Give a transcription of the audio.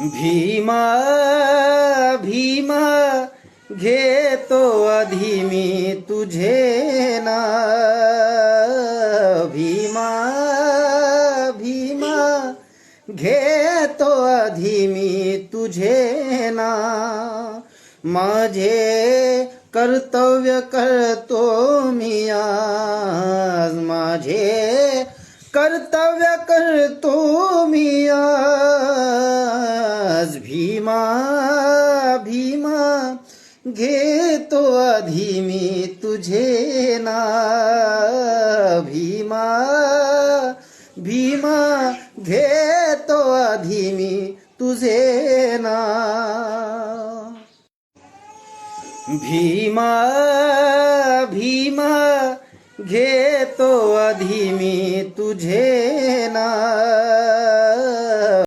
भीमा भीमा घेतो आधी मी तुझे नाव. भीमा भीमा घेतो आधी मी तुझे नाव. माझे कर्तव्य करतो मी आज. माझे कर्तव्य करतो मी आज. भीमा भीमा घेतो आधी मी तुझे नाव. भीमा भीमा घेतो आधी मी तुझे नाव. भीमा भीमा घेतो आधी मी तुझे नाव.